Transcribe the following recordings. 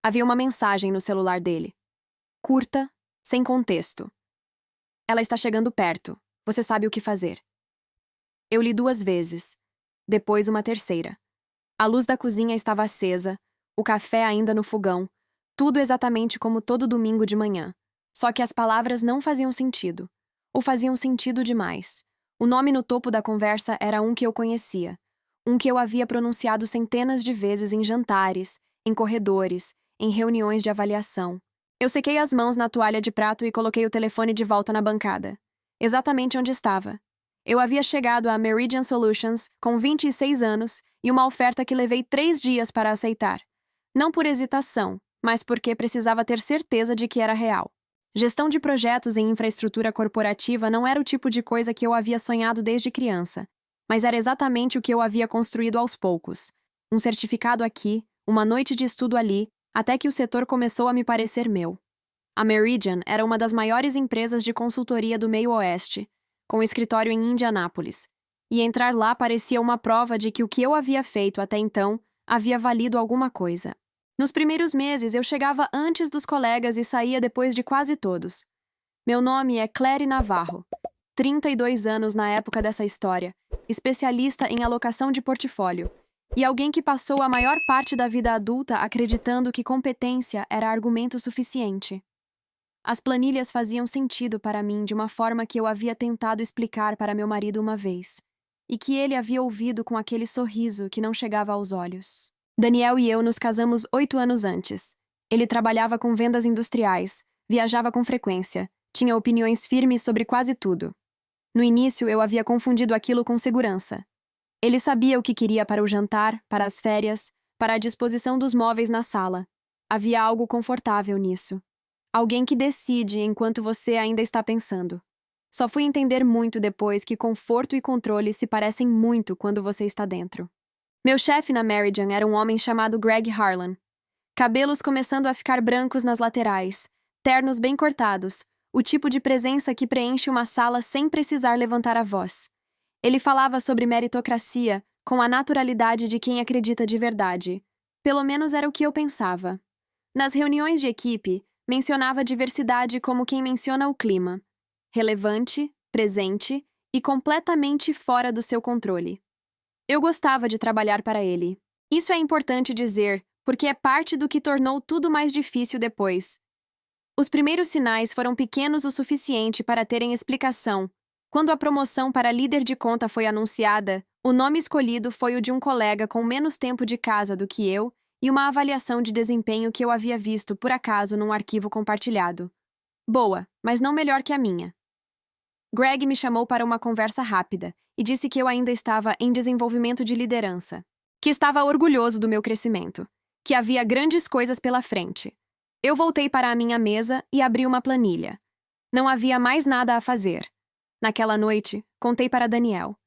Havia uma mensagem no celular dele. Curta, sem contexto. Ela está chegando perto. Você sabe o que fazer. Eu li 2 vezes. Depois uma terceira. A luz da cozinha estava acesa, o café ainda no fogão, tudo exatamente como todo domingo de manhã. Só que as palavras não faziam sentido. Ou faziam sentido demais. O nome no topo da conversa era um que eu conhecia. Um que eu havia pronunciado centenas de vezes em jantares, em corredores, em reuniões de avaliação. Eu sequei as mãos na toalha de prato e coloquei o telefone de volta na bancada. Exatamente onde estava. Eu havia chegado à Meridian Solutions com 26 anos e uma oferta que levei 3 dias para aceitar. Não por hesitação, mas porque precisava ter certeza de que era real. Gestão de projetos em infraestrutura corporativa não era o tipo de coisa que eu havia sonhado desde criança, mas era exatamente o que eu havia construído aos poucos. Um certificado aqui, uma noite de estudo ali, até que o setor começou a me parecer meu. A Meridian era uma das maiores empresas de consultoria do meio-oeste, com escritório em Indianápolis, e entrar lá parecia uma prova de que o que eu havia feito até então havia valido alguma coisa. Nos primeiros meses, eu chegava antes dos colegas e saía depois de quase todos. Meu nome é Clary Navarro, 32 anos na época dessa história, especialista em alocação de portfólio, e alguém que passou a maior parte da vida adulta acreditando que competência era argumento suficiente. As planilhas faziam sentido para mim de uma forma que eu havia tentado explicar para meu marido uma vez, e que ele havia ouvido com aquele sorriso que não chegava aos olhos. Daniel e eu nos casamos 8 anos antes. Ele trabalhava com vendas industriais, viajava com frequência, tinha opiniões firmes sobre quase tudo. No início, eu havia confundido aquilo com segurança. Ele sabia o que queria para o jantar, para as férias, para a disposição dos móveis na sala. Havia algo confortável nisso. Alguém que decide enquanto você ainda está pensando. Só fui entender muito depois que conforto e controle se parecem muito quando você está dentro. Meu chefe na Meridian era um homem chamado Greg Harlan. Cabelos começando a ficar brancos nas laterais, ternos bem cortados, o tipo de presença que preenche uma sala sem precisar levantar a voz. Ele falava sobre meritocracia com a naturalidade de quem acredita de verdade. Pelo menos era o que eu pensava. Nas reuniões de equipe, mencionava a diversidade como quem menciona o clima. Relevante, presente e completamente fora do seu controle. Eu gostava de trabalhar para ele. Isso é importante dizer, porque é parte do que tornou tudo mais difícil depois. Os primeiros sinais foram pequenos o suficiente para terem explicação. Quando a promoção para líder de conta foi anunciada, o nome escolhido foi o de um colega com menos tempo de casa do que eu e uma avaliação de desempenho que eu havia visto por acaso num arquivo compartilhado. Boa, mas não melhor que a minha. Greg me chamou para uma conversa rápida e disse que eu ainda estava em desenvolvimento de liderança, que estava orgulhoso do meu crescimento, que havia grandes coisas pela frente. Eu voltei para a minha mesa e abri uma planilha. Não havia mais nada a fazer. Naquela noite, contei para Daniel.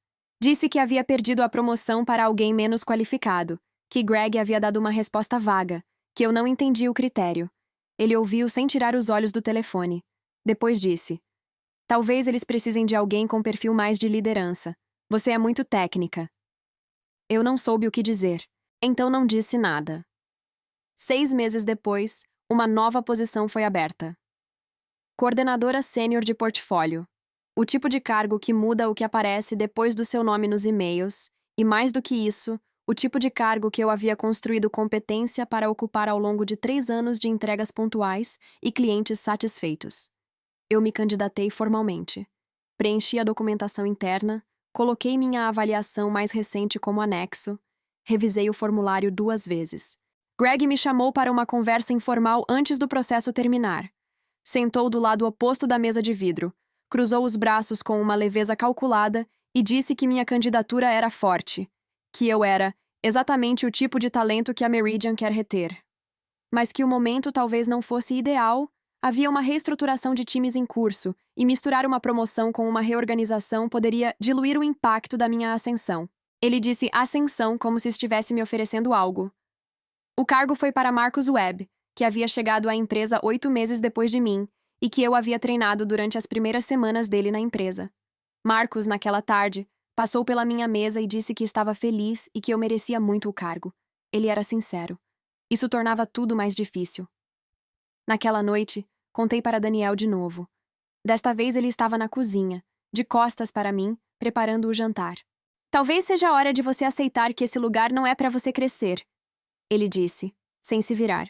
Disse que havia perdido a promoção para alguém menos qualificado, que Greg havia dado uma resposta vaga, que eu não entendia o critério. Ele ouviu sem tirar os olhos do telefone. Depois disse: talvez eles precisem de alguém com perfil mais de liderança. Você é muito técnica. Eu não soube o que dizer, então não disse nada. 6 meses depois, uma nova posição foi aberta. Coordenadora sênior de portfólio. O tipo de cargo que muda o que aparece depois do seu nome nos e-mails, e mais do que isso, o tipo de cargo que eu havia construído competência para ocupar ao longo de 3 anos de entregas pontuais e clientes satisfeitos. Eu me candidatei formalmente. Preenchi a documentação interna, coloquei minha avaliação mais recente como anexo, revisei o formulário 2 vezes. Greg me chamou para uma conversa informal antes do processo terminar. Sentou do lado oposto da mesa de vidro, cruzou os braços com uma leveza calculada e disse que minha candidatura era forte, que eu era exatamente o tipo de talento que a Meridian quer reter. Mas que o momento talvez não fosse ideal. Havia uma reestruturação de times em curso, e misturar uma promoção com uma reorganização poderia diluir o impacto da minha ascensão. Ele disse ascensão como se estivesse me oferecendo algo. O cargo foi para Marcus Webb, que havia chegado à empresa 8 meses depois de mim, e que eu havia treinado durante as primeiras semanas dele na empresa. Marcus, naquela tarde, passou pela minha mesa e disse que estava feliz e que eu merecia muito o cargo. Ele era sincero. Isso tornava tudo mais difícil. Naquela noite, contei para Daniel de novo. Desta vez ele estava na cozinha, de costas para mim, preparando o jantar. Talvez seja a hora de você aceitar que esse lugar não é para você crescer, ele disse, sem se virar.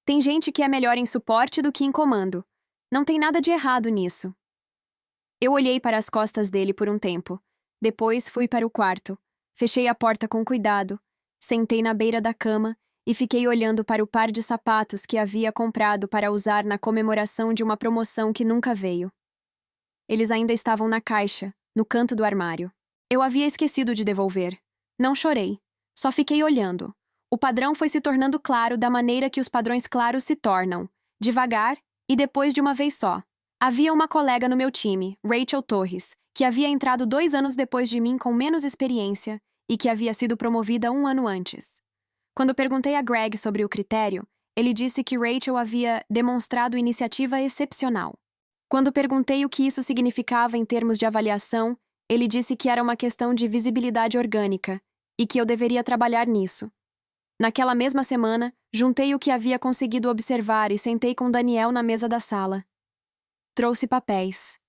Tem gente que é melhor em suporte do que em comando. Não tem nada de errado nisso. Eu olhei para as costas dele por um tempo. Depois fui para o quarto. Fechei a porta com cuidado. Sentei na beira da cama e fiquei olhando para o par de sapatos que havia comprado para usar na comemoração de uma promoção que nunca veio. Eles ainda estavam na caixa, no canto do armário. Eu havia esquecido de devolver. Não chorei. Só fiquei olhando. O padrão foi se tornando claro da maneira que os padrões claros se tornam, devagar e depois de uma vez só. Havia uma colega no meu time, Rachel Torres, que havia entrado 2 anos depois de mim com menos experiência e que havia sido promovida 1 ano antes. Quando perguntei a Greg sobre o critério, ele disse que Rachel havia demonstrado iniciativa excepcional. Quando perguntei o que isso significava em termos de avaliação, ele disse que era uma questão de visibilidade orgânica e que eu deveria trabalhar nisso. Naquela mesma semana, juntei o que havia conseguido observar e sentei com Daniel na mesa da sala. Trouxe papéis,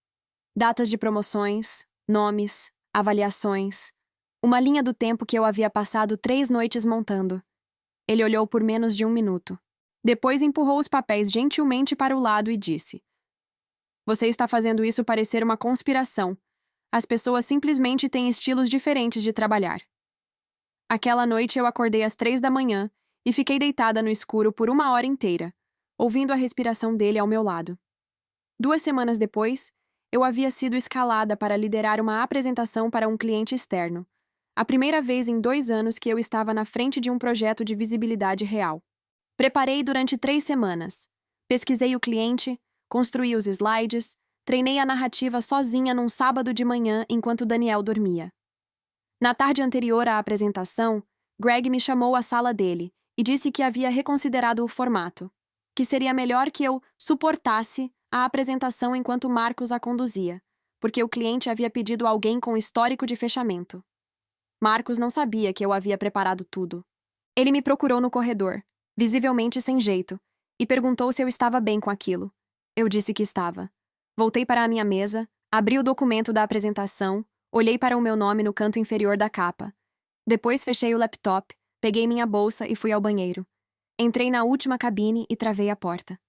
datas de promoções, nomes, avaliações, uma linha do tempo que eu havia passado 3 noites montando. Ele olhou por menos de 1 minuto. Depois empurrou os papéis gentilmente para o lado e disse: Você está fazendo isso parecer uma conspiração. As pessoas simplesmente têm estilos diferentes de trabalhar. Aquela noite eu acordei às 3 da manhã e fiquei deitada no escuro por 1 hora inteira, ouvindo a respiração dele ao meu lado. 2 semanas depois, eu havia sido escalada para liderar uma apresentação para um cliente externo. A primeira vez em 2 anos que eu estava na frente de um projeto de visibilidade real. Preparei durante 3 semanas. Pesquisei o cliente, construí os slides, treinei a narrativa sozinha num sábado de manhã enquanto Daniel dormia. Na tarde anterior à apresentação, Greg me chamou à sala dele e disse que havia reconsiderado o formato, que seria melhor que eu suportasse a apresentação enquanto Marcos a conduzia, porque o cliente havia pedido alguém com histórico de fechamento. Marcos não sabia que eu havia preparado tudo. Ele me procurou no corredor, visivelmente sem jeito, e perguntou se eu estava bem com aquilo. Eu disse que estava. Voltei para a minha mesa, abri o documento da apresentação, olhei para o meu nome no canto inferior da capa. Depois fechei o laptop, peguei minha bolsa e fui ao banheiro. Entrei na última cabine e travei a porta.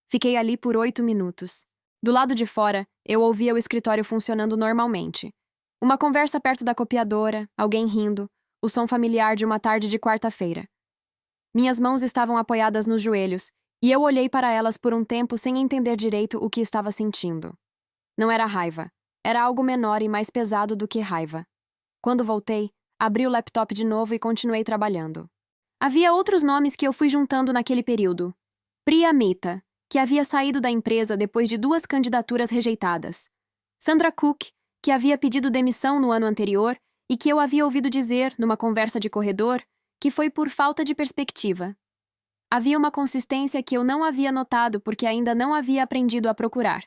Fiquei ali por 8 minutos. Do lado de fora, eu ouvia o escritório funcionando normalmente. Uma conversa perto da copiadora, alguém rindo, o som familiar de uma tarde de quarta-feira. Minhas mãos estavam apoiadas nos joelhos, e eu olhei para elas por um tempo sem entender direito o que estava sentindo. Não era raiva. Era algo menor e mais pesado do que raiva. Quando voltei, abri o laptop de novo e continuei trabalhando. Havia outros nomes que eu fui juntando naquele período. Priya Mehta, que havia saído da empresa depois de 2 candidaturas rejeitadas. Sandra Cook, que havia pedido demissão no ano anterior e que eu havia ouvido dizer, numa conversa de corredor, que foi por falta de perspectiva. Havia uma consistência que eu não havia notado porque ainda não havia aprendido a procurar.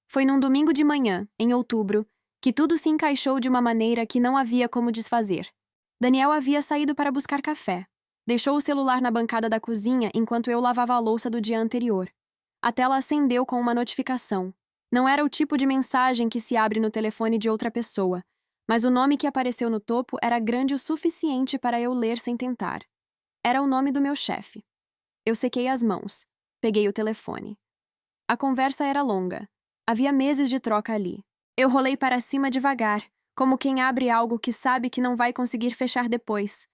Foi num domingo de manhã, em outubro, que tudo se encaixou de uma maneira que não havia como desfazer. Daniel havia saído para buscar café. Deixou o celular na bancada da cozinha enquanto eu lavava a louça do dia anterior. A tela acendeu com uma notificação. Não era o tipo de mensagem que se abre no telefone de outra pessoa, mas o nome que apareceu no topo era grande o suficiente para eu ler sem tentar. Era o nome do meu chefe. Eu sequei as mãos. Peguei o telefone. A conversa era longa. Havia meses de troca ali. Eu rolei para cima devagar, como quem abre algo que sabe que não vai conseguir fechar depois.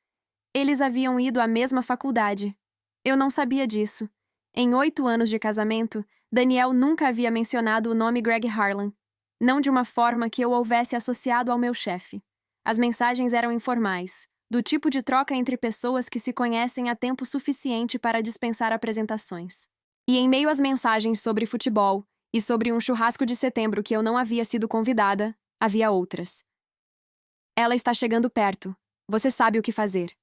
Eles haviam ido à mesma faculdade. Eu não sabia disso. Em 8 anos de casamento, Daniel nunca havia mencionado o nome Greg Harlan. Não de uma forma que eu houvesse associado ao meu chefe. As mensagens eram informais, do tipo de troca entre pessoas que se conhecem há tempo suficiente para dispensar apresentações. E em meio às mensagens sobre futebol, e sobre um churrasco de setembro que eu não havia sido convidada, havia outras. Ela está chegando perto. Você sabe o que fazer.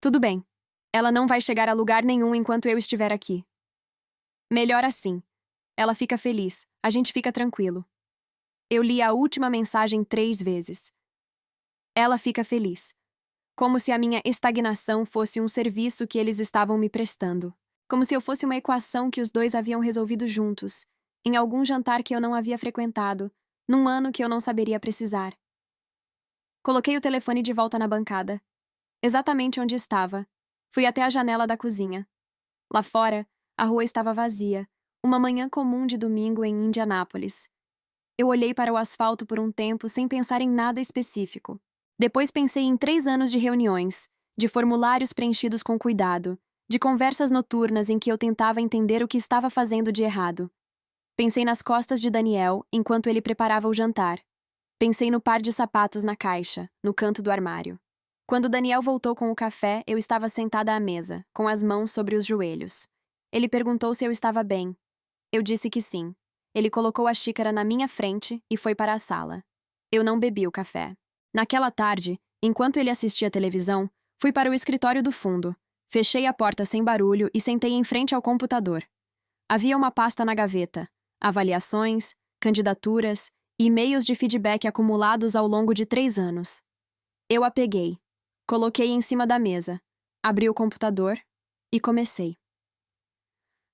Tudo bem. Ela não vai chegar a lugar nenhum enquanto eu estiver aqui. Melhor assim. Ela fica feliz. A gente fica tranquilo. Eu li a última mensagem 3 vezes. Ela fica feliz. Como se a minha estagnação fosse um serviço que eles estavam me prestando. Como se eu fosse uma equação que os dois haviam resolvido juntos, em algum jantar que eu não havia frequentado, num ano que eu não saberia precisar. Coloquei o telefone de volta na bancada, exatamente onde estava. Fui até a janela da cozinha. Lá fora, a rua estava vazia, uma manhã comum de domingo em Indianápolis. Eu olhei para o asfalto por um tempo sem pensar em nada específico. Depois pensei em 3 anos de reuniões, de formulários preenchidos com cuidado, de conversas noturnas em que eu tentava entender o que estava fazendo de errado. Pensei nas costas de Daniel enquanto ele preparava o jantar. Pensei no par de sapatos na caixa, no canto do armário. Quando Daniel voltou com o café, eu estava sentada à mesa, com as mãos sobre os joelhos. Ele perguntou se eu estava bem. Eu disse que sim. Ele colocou a xícara na minha frente e foi para a sala. Eu não bebi o café. Naquela tarde, enquanto ele assistia à televisão, fui para o escritório do fundo. Fechei a porta sem barulho e sentei em frente ao computador. Havia uma pasta na gaveta, avaliações, candidaturas e e-mails de feedback acumulados ao longo de 3 anos. Eu a peguei, coloquei em cima da mesa, abri o computador e comecei.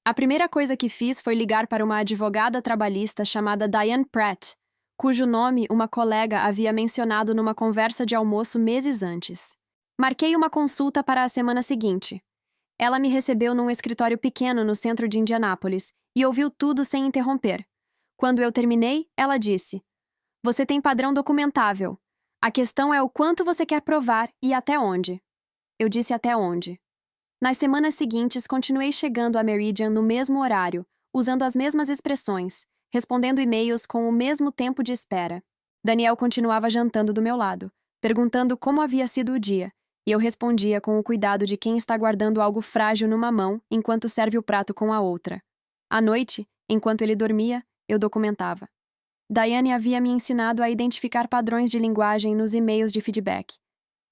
A primeira coisa que fiz foi ligar para uma advogada trabalhista chamada Diane Pratt, cujo nome uma colega havia mencionado numa conversa de almoço meses antes. Marquei uma consulta para a semana seguinte. Ela me recebeu num escritório pequeno no centro de Indianápolis e ouviu tudo sem interromper. Quando eu terminei, ela disse: "Você tem padrão documentável. A questão é o quanto você quer provar e até onde." Eu disse até onde. Nas semanas seguintes, continuei chegando a Meridian no mesmo horário, usando as mesmas expressões, respondendo e-mails com o mesmo tempo de espera. Daniel continuava jantando do meu lado, perguntando como havia sido o dia, e eu respondia com o cuidado de quem está guardando algo frágil numa mão enquanto serve o prato com a outra. À noite, enquanto ele dormia, eu documentava. Diane havia me ensinado a identificar padrões de linguagem nos e-mails de feedback.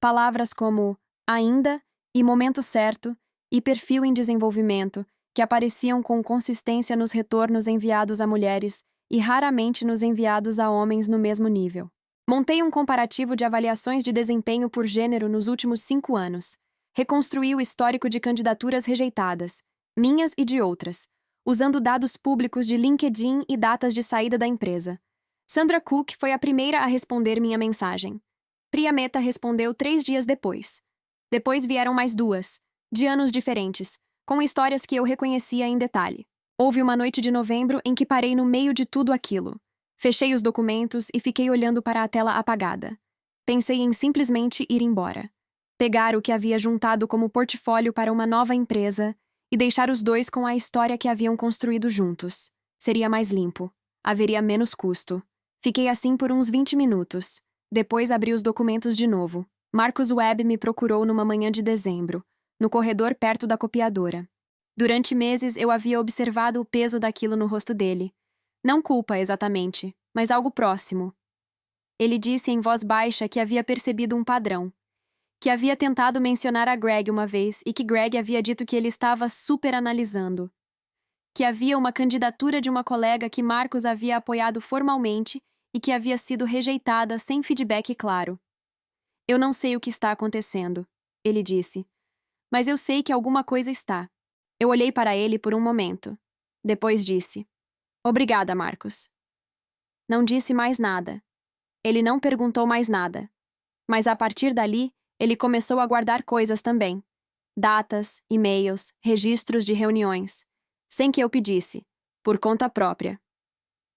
Palavras como ainda e momento certo e perfil em desenvolvimento, que apareciam com consistência nos retornos enviados a mulheres e raramente nos enviados a homens no mesmo nível. Montei um comparativo de avaliações de desempenho por gênero nos últimos 5 anos. Reconstruí o histórico de candidaturas rejeitadas, minhas e de outras, usando dados públicos de LinkedIn e datas de saída da empresa. Sandra Cook foi a primeira a responder minha mensagem. Priya Mehta respondeu 3 dias depois. Depois vieram mais 2, de anos diferentes, com histórias que eu reconhecia em detalhe. Houve uma noite de novembro em que parei no meio de tudo aquilo. Fechei os documentos e fiquei olhando para a tela apagada. Pensei em simplesmente ir embora. Pegar o que havia juntado como portfólio para uma nova empresa e deixar os dois com a história que haviam construído juntos. Seria mais limpo. Haveria menos custo. Fiquei assim por uns 20 minutos. Depois abri os documentos de novo. Marcus Webb me procurou numa manhã de dezembro, no corredor perto da copiadora. Durante meses eu havia observado o peso daquilo no rosto dele. Não culpa, exatamente, mas algo próximo. Ele disse em voz baixa que havia percebido um padrão. Que havia tentado mencionar a Greg uma vez e que Greg havia dito que ele estava superanalisando. Que havia uma candidatura de uma colega que Marcus havia apoiado formalmente e que havia sido rejeitada sem feedback claro. "Eu não sei o que está acontecendo", ele disse. "Mas eu sei que alguma coisa está." Eu olhei para ele por um momento. Depois disse: "Obrigada, Marcus." Não disse mais nada. Ele não perguntou mais nada. Mas a partir dali, ele começou a guardar coisas também. Datas, e-mails, registros de reuniões. Sem que eu pedisse. Por conta própria.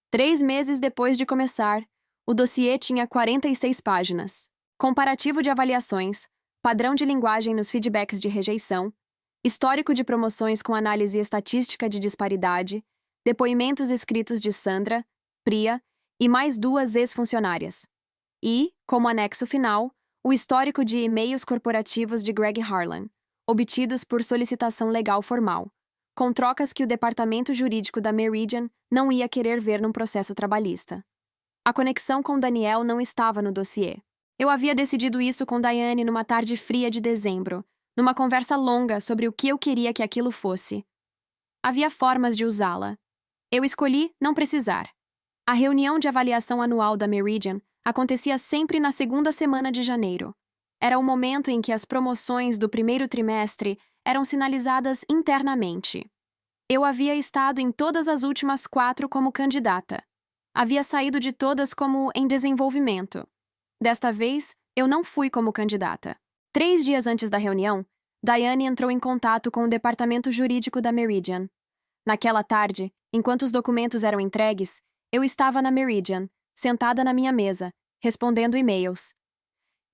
3 meses depois de começar, o dossiê tinha 46 páginas. Comparativo de avaliações, padrão de linguagem nos feedbacks de rejeição, histórico de promoções com análise estatística de disparidade, depoimentos escritos de Sandra, Priya e mais 2 ex-funcionárias. E, como anexo final, o histórico de e-mails corporativos de Greg Harlan, obtidos por solicitação legal formal, com trocas que o departamento jurídico da Meridian não ia querer ver num processo trabalhista. A conexão com Daniel não estava no dossiê. Eu havia decidido isso com Diane numa tarde fria de dezembro, numa conversa longa sobre o que eu queria que aquilo fosse. Havia formas de usá-la. Eu escolhi não precisar. A reunião de avaliação anual da Meridian acontecia sempre na segunda semana de janeiro. Era o momento em que as promoções do primeiro trimestre eram sinalizadas internamente. Eu havia estado em todas as últimas 4 como candidata. Havia saído de todas como em desenvolvimento. Desta vez, eu não fui como candidata. 3 dias antes da reunião, Diane entrou em contato com o departamento jurídico da Meridian. Naquela tarde, enquanto os documentos eram entregues, eu estava na Meridian, sentada na minha mesa, respondendo e-mails.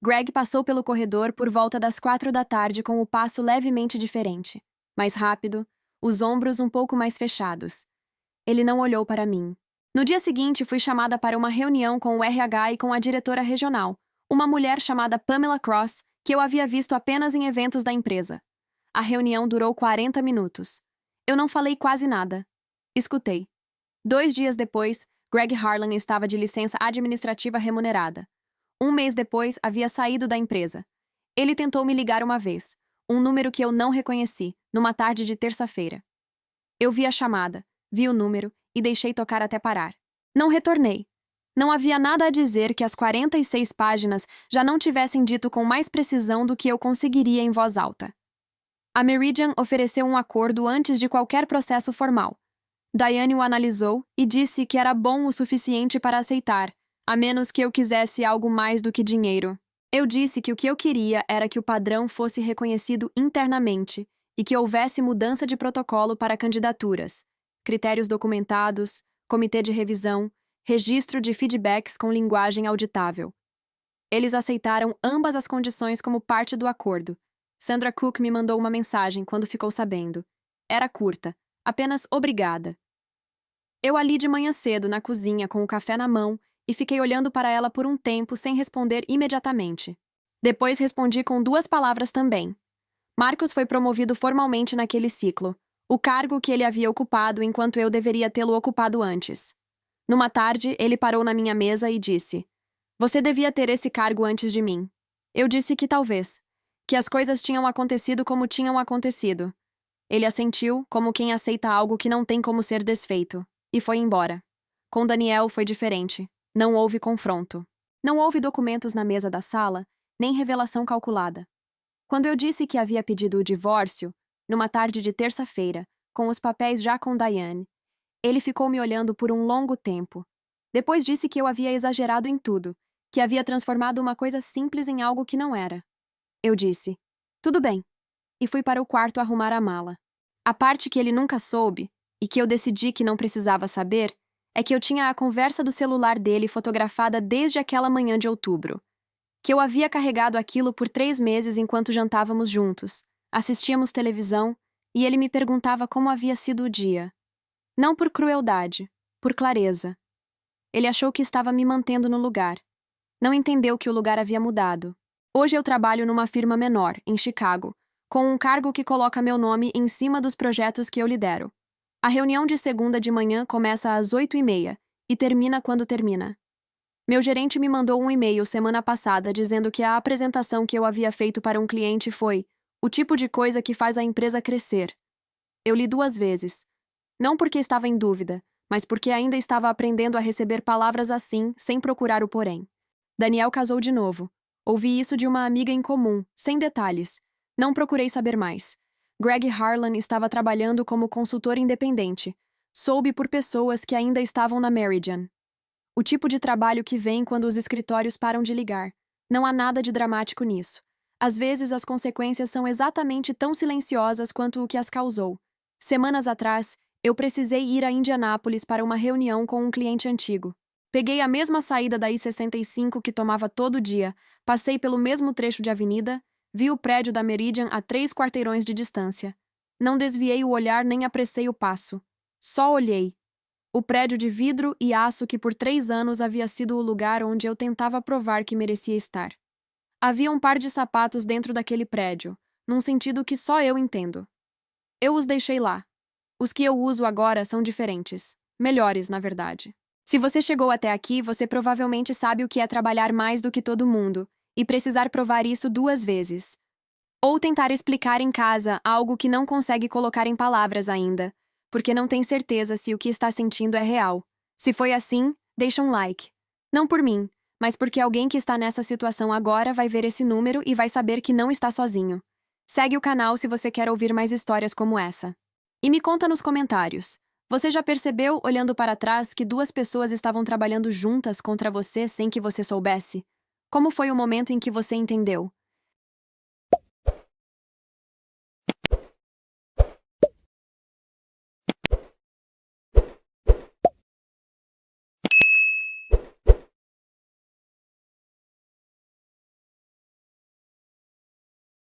Greg passou pelo corredor por volta das 4 da tarde com o passo levemente diferente, mais rápido, os ombros um pouco mais fechados. Ele não olhou para mim. No dia seguinte, fui chamada para uma reunião com o RH e com a diretora regional, uma mulher chamada Pamela Cross, que eu havia visto apenas em eventos da empresa. A reunião durou 40 minutos. Eu não falei quase nada. Escutei. 2 dias depois, Greg Harlan estava de licença administrativa remunerada. 1 mês depois, havia saído da empresa. Ele tentou me ligar uma vez, um número que eu não reconheci, numa tarde de terça-feira. Eu vi a chamada, vi o número e deixei tocar até parar. Não retornei. Não havia nada a dizer que as 46 páginas já não tivessem dito com mais precisão do que eu conseguiria em voz alta. A Meridian ofereceu um acordo antes de qualquer processo formal. Diane o analisou e disse que era bom o suficiente para aceitar, a menos que eu quisesse algo mais do que dinheiro. Eu disse que o que eu queria era que o padrão fosse reconhecido internamente e que houvesse mudança de protocolo para candidaturas, critérios documentados, comitê de revisão, registro de feedbacks com linguagem auditável. Eles aceitaram ambas as condições como parte do acordo. Sandra Cook me mandou uma mensagem quando ficou sabendo. Era curta, apenas obrigada. Eu ali de manhã cedo, na cozinha, com o café na mão, e fiquei olhando para ela por um tempo sem responder imediatamente. Depois respondi com 2 palavras também. Marcos foi promovido formalmente naquele ciclo, o cargo que ele havia ocupado enquanto eu deveria tê-lo ocupado antes. Numa tarde, ele parou na minha mesa e disse: "Você devia ter esse cargo antes de mim." Eu disse que talvez. Que as coisas tinham acontecido como tinham acontecido. Ele assentiu, como quem aceita algo que não tem como ser desfeito, e foi embora. Com Daniel foi diferente. Não houve confronto. Não houve documentos na mesa da sala, nem revelação calculada. Quando eu disse que havia pedido o divórcio, numa tarde de terça-feira, com os papéis já com Diane, ele ficou me olhando por um longo tempo. Depois disse que eu havia exagerado em tudo, que havia transformado uma coisa simples em algo que não era. Eu disse: "Tudo bem", e fui para o quarto arrumar a mala. A parte que ele nunca soube, e que eu decidi que não precisava saber, é que eu tinha a conversa do celular dele fotografada desde aquela manhã de outubro. Que eu havia carregado aquilo por 3 meses enquanto jantávamos juntos, assistíamos televisão, e ele me perguntava como havia sido o dia. Não por crueldade, por clareza. Ele achou que estava me mantendo no lugar. Não entendeu que o lugar havia mudado. Hoje eu trabalho numa firma menor, em Chicago, com um cargo que coloca meu nome em cima dos projetos que eu lidero. A reunião de segunda de manhã começa às 8h30 e termina quando termina. Meu gerente me mandou um e-mail semana passada dizendo que a apresentação que eu havia feito para um cliente foi o tipo de coisa que faz a empresa crescer. Eu li 2 vezes. Não porque estava em dúvida, mas porque ainda estava aprendendo a receber palavras assim, sem procurar o porém. Daniel casou de novo. Ouvi isso de uma amiga em comum, sem detalhes. Não procurei saber mais. Greg Harlan estava trabalhando como consultor independente. Soube por pessoas que ainda estavam na Meridian. O tipo de trabalho que vem quando os escritórios param de ligar. Não há nada de dramático nisso. Às vezes as consequências são exatamente tão silenciosas quanto o que as causou. Semanas atrás, eu precisei ir a Indianápolis para uma reunião com um cliente antigo. Peguei a mesma saída da I-65 que tomava todo dia, passei pelo mesmo trecho de avenida, vi o prédio da Meridian a 3 quarteirões de distância. Não desviei o olhar nem apressei o passo. Só olhei. O prédio de vidro e aço que por 3 anos havia sido o lugar onde eu tentava provar que merecia estar. Havia um par de sapatos dentro daquele prédio, num sentido que só eu entendo. Eu os deixei lá. Os que eu uso agora são diferentes. Melhores, na verdade. Se você chegou até aqui, você provavelmente sabe o que é trabalhar mais do que todo mundo, e precisar provar isso 2 vezes. Ou tentar explicar em casa algo que não consegue colocar em palavras ainda, porque não tem certeza se o que está sentindo é real. Se foi assim, deixa um like. Não por mim, mas porque alguém que está nessa situação agora vai ver esse número e vai saber que não está sozinho. Segue o canal se você quer ouvir mais histórias como essa. E me conta nos comentários. Você já percebeu, olhando para trás, que duas pessoas estavam trabalhando juntas contra você sem que você soubesse? Como foi o momento em que você entendeu?